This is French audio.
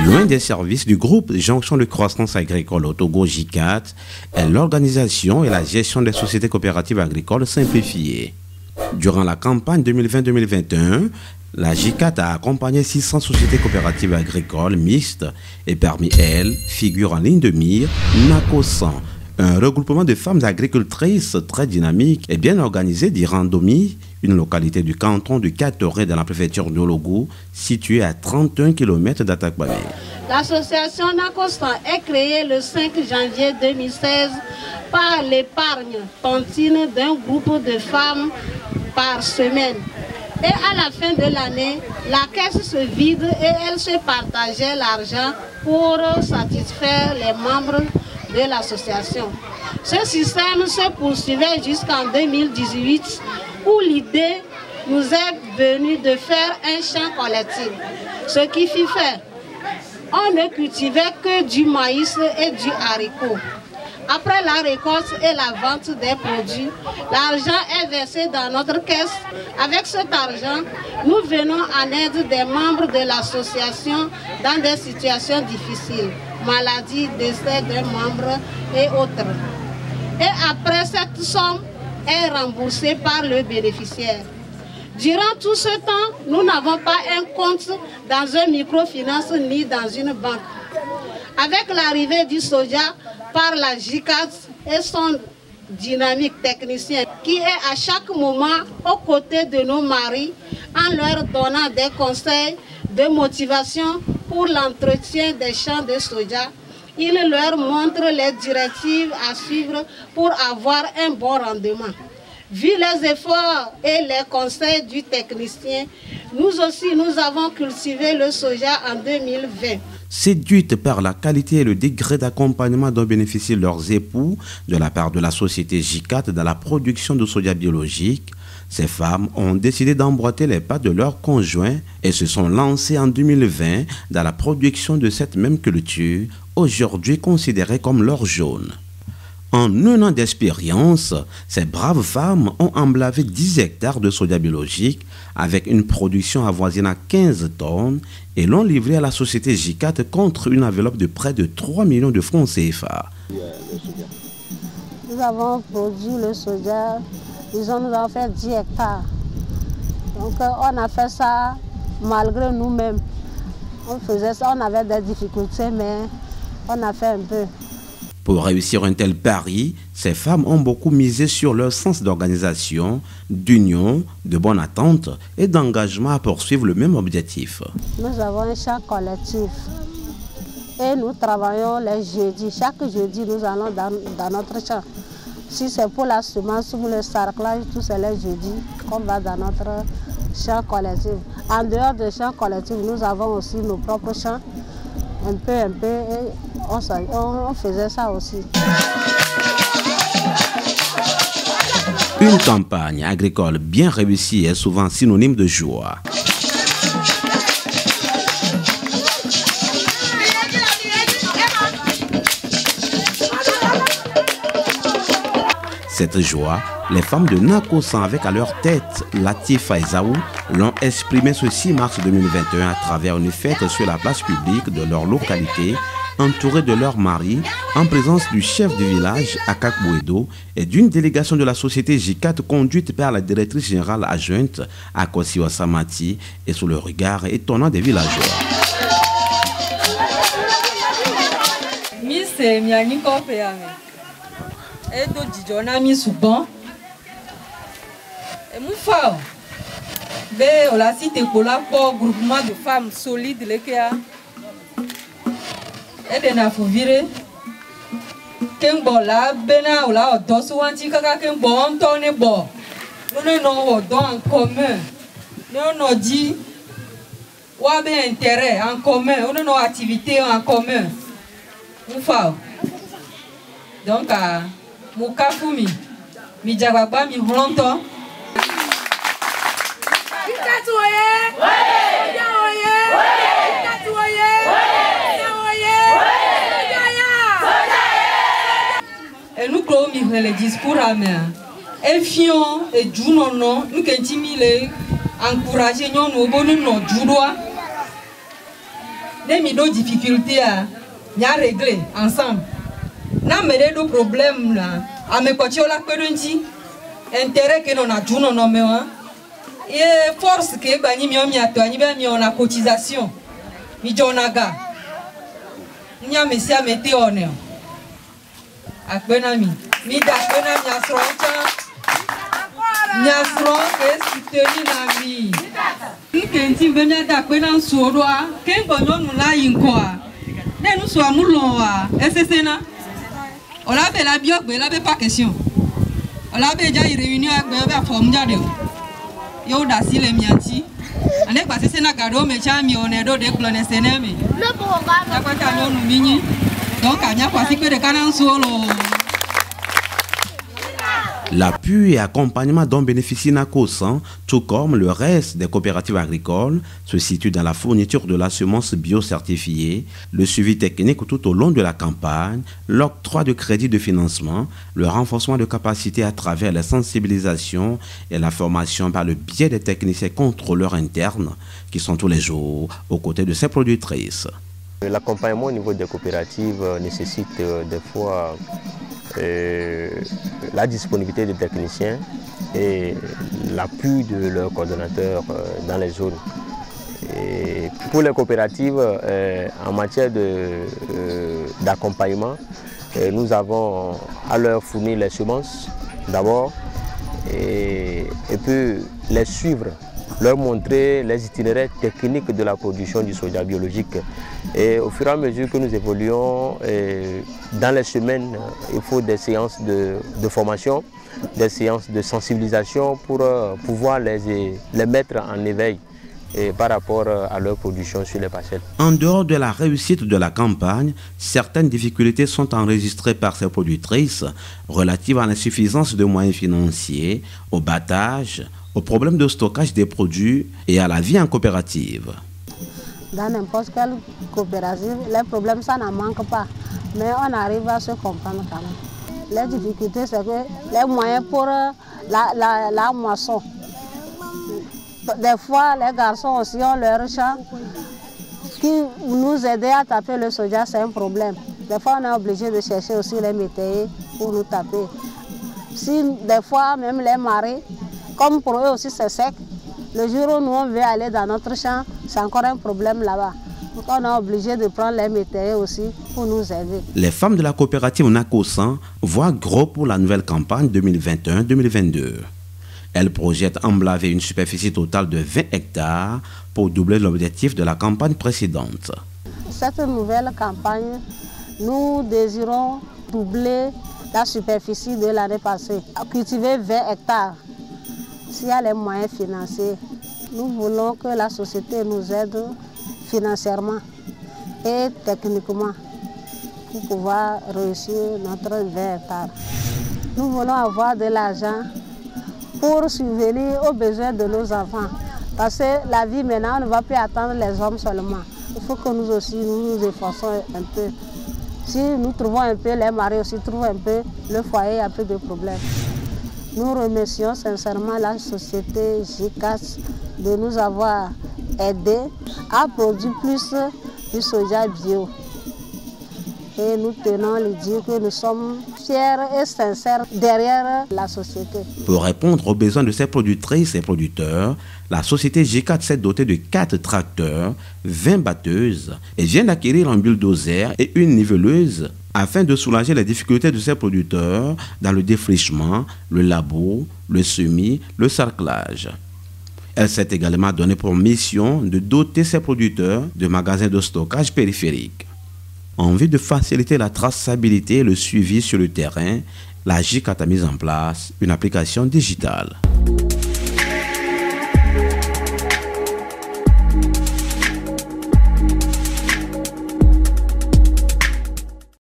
Loin des services du groupe Jonction de croissance agricole au Togo JICAT est l'organisation et la gestion des sociétés coopératives agricoles simplifiées. Durant la campagne 2020-2021, la JICAT a accompagné 600 sociétés coopératives agricoles mixtes et parmi elles figure en ligne de mire NACOSAN, un regroupement de femmes agricultrices très dynamique et bien organisé d'Irandomi, une localité du canton du Katoré dans la préfecture d'Ologo, située à 31 km d'Atakbamé. L'association NACOSAN est créée le 5 janvier 2016 par l'épargne tontine d'un groupe de femmes par semaine. Et à la fin de l'année, la caisse se vide et elle se partageait l'argent pour satisfaire les membres de l'association. Ce système se poursuivait jusqu'en 2018 où l'idée nous est venue de faire un champ collectif. Ce qui fit fait, on ne cultivait que du maïs et du haricot. Après la récolte et la vente des produits, l'argent est versé dans notre caisse. Avec cet argent, nous venons en aide des membres de l'association dans des situations difficiles, maladie, décès d'un membre et autres. Et après, cette somme est remboursée par le bénéficiaire. Durant tout ce temps, nous n'avons pas un compte dans un microfinance ni dans une banque. Avec l'arrivée du soja par la JICAT et son dynamique technicien qui est à chaque moment aux côtés de nos maris en leur donnant des conseils de motivation pour l'entretien des champs de soja, il leur montre les directives à suivre pour avoir un bon rendement. Vu les efforts et les conseils du technicien, nous aussi nous avons cultivé le soja en 2020. Séduites par la qualité et le degré d'accompagnement dont bénéficient leurs époux de la part de la société JICAT dans la production de soja biologique, ces femmes ont décidé d'emboîter les pas de leurs conjoints et se sont lancées en 2020 dans la production de cette même culture, aujourd'hui considérée comme l'or jaune. En un an d'expérience, ces braves femmes ont emblavé 10 hectares de soja biologique avec une production avoisinant à 15 tonnes et l'ont livré à la société JICAT contre une enveloppe de près de 3 millions de francs CFA. Nous avons produit le soja, nous avons fait 10 hectares. Donc on a fait ça malgré nous-mêmes. On faisait ça, on avait des difficultés, mais on a fait un peu. Pour réussir un tel pari, ces femmes ont beaucoup misé sur leur sens d'organisation, d'union, de bonne attente et d'engagement à poursuivre le même objectif. Nous avons un champ collectif et nous travaillons les jeudis. Chaque jeudi, nous allons dans notre champ. Si c'est pour la semence ou le sarclage, tout c'est les jeudis qu'on va dans notre champ collectif. En dehors du champ collectif, nous avons aussi nos propres champs. Un peu, et on faisait ça aussi. Une campagne agricole bien réussie est souvent synonyme de joie. Cette joie, les femmes de NACOSAN avec à leur tête Latifa et Zaou l'ont exprimé ce 6 mars 2021 à travers une fête sur la place publique de leur localité, entourées de leurs maris, en présence du chef du village, Akak Bouedo, et d'une délégation de la société JICAT conduite par la directrice générale adjointe, Akosiwa Samati, et sous le regard étonnant des villageois. Et do dijona mi souvent et mon frère be ola cité pour la groupement de femmes solides les kia et de na fouvire kembo la bena ola odosu wanti kaka kembo ontone bo nous non don en commun nous dit wa be intérêt en commun nous non activité en commun mon frère donc Mukafumi, mi jagaba mi honto. Et nous clôt le discours amer. et fion et junono nous kentimile encourager nous bonu no judoa des mido difficultés à nya régler ensemble na mere do problème là a me kochola kwerunti intérêt que non a junono mewa et force que bani mi omi ato ani be mi on a cotisation mi jonaga nya mesia mete onel akbena mi da akbena mi asroncha mi asron que soutenu na mi nkenti be mi da akbena nsuodoa ken bonyo nu la yinkoa ne nu so amulon wa esesena ola be la biogbe la be pas question ola be ja réunion agbe be form jade yo da si le mianti ane pa sesena gado me cha mi onedo de clone seneme na kwa ta no nu minyi donc anya kwa si que de kanan solo. L'appui et accompagnement dont bénéficie NACOSAN, tout comme le reste des coopératives agricoles, se situe dans la fourniture de la semence biocertifiée, le suivi technique tout au long de la campagne, l'octroi de crédits de financement, le renforcement de capacités à travers la sensibilisation et la formation par le biais des techniciens contrôleurs internes qui sont tous les jours aux côtés de ces productrices. L'accompagnement au niveau des coopératives nécessite des fois la disponibilité des techniciens et l'appui de leurs coordonnateurs dans les zones. Et pour les coopératives, en matière d'accompagnement, nous avons à leur fournir les semences d'abord et puis les suivre, leur montrer les itinéraires techniques de la production du soja biologique. Et au fur et à mesure que nous évoluons, dans les semaines, il faut des séances de formation, des séances de sensibilisation pour pouvoir les mettre en éveil par rapport à leur production sur les parcelles. En dehors de la réussite de la campagne, certaines difficultés sont enregistrées par ces productrices relatives à l'insuffisance de moyens financiers, au battage, au problème de stockage des produits et à la vie en coopérative. Dans n'importe quelle coopérative, les problèmes, ça n'en manque pas. Mais on arrive à se comprendre quand même. Les difficultés, c'est que les moyens pour la moisson. Des fois, les garçons aussi ont leur champ qui nous aident à taper le soja, c'est un problème. Des fois, on est obligé de chercher aussi les métayers pour nous taper. Si des fois, même les marées, comme pour eux aussi c'est sec, le jour où nous on veut aller dans notre champ, c'est encore un problème là-bas. Donc on est obligé de prendre les métayers aussi pour nous aider. Les femmes de la coopérative NACOSAN voient gros pour la nouvelle campagne 2021-2022. Elles projettent emblaver une superficie totale de 20 hectares pour doubler l'objectif de la campagne précédente. Cette nouvelle campagne, nous désirons doubler la superficie de l'année passée, cultiver 20 hectares. S'il y a les moyens financiers, nous voulons que la société nous aide financièrement et techniquement pour pouvoir réussir notre 20 hectares. Nous voulons avoir de l'argent pour subvenir aux besoins de nos enfants. Parce que la vie maintenant, on ne va plus attendre les hommes seulement. Il faut que nous aussi nous efforçons un peu. Si nous trouvons un peu, les maris aussi trouvent un peu, le foyer, il y a peu de problèmes. Nous remercions sincèrement la société GICAS de nous avoir aidés à produire plus du soja bio. Et nous tenons à lui dire que nous sommes fiers et sincères derrière la société. Pour répondre aux besoins de ces productrices et producteurs, la société GICAS s'est dotée de 4 tracteurs, 20 batteuses et vient d'acquérir un bulldozer et une niveleuse afin de soulager les difficultés de ces producteurs dans le défrichement, le labour, le semis, le sarclage. Elle s'est également donnée pour mission de doter ces producteurs de magasins de stockage périphériques. En vue de faciliter la traçabilité et le suivi sur le terrain, la GICAS a mis en place une application digitale.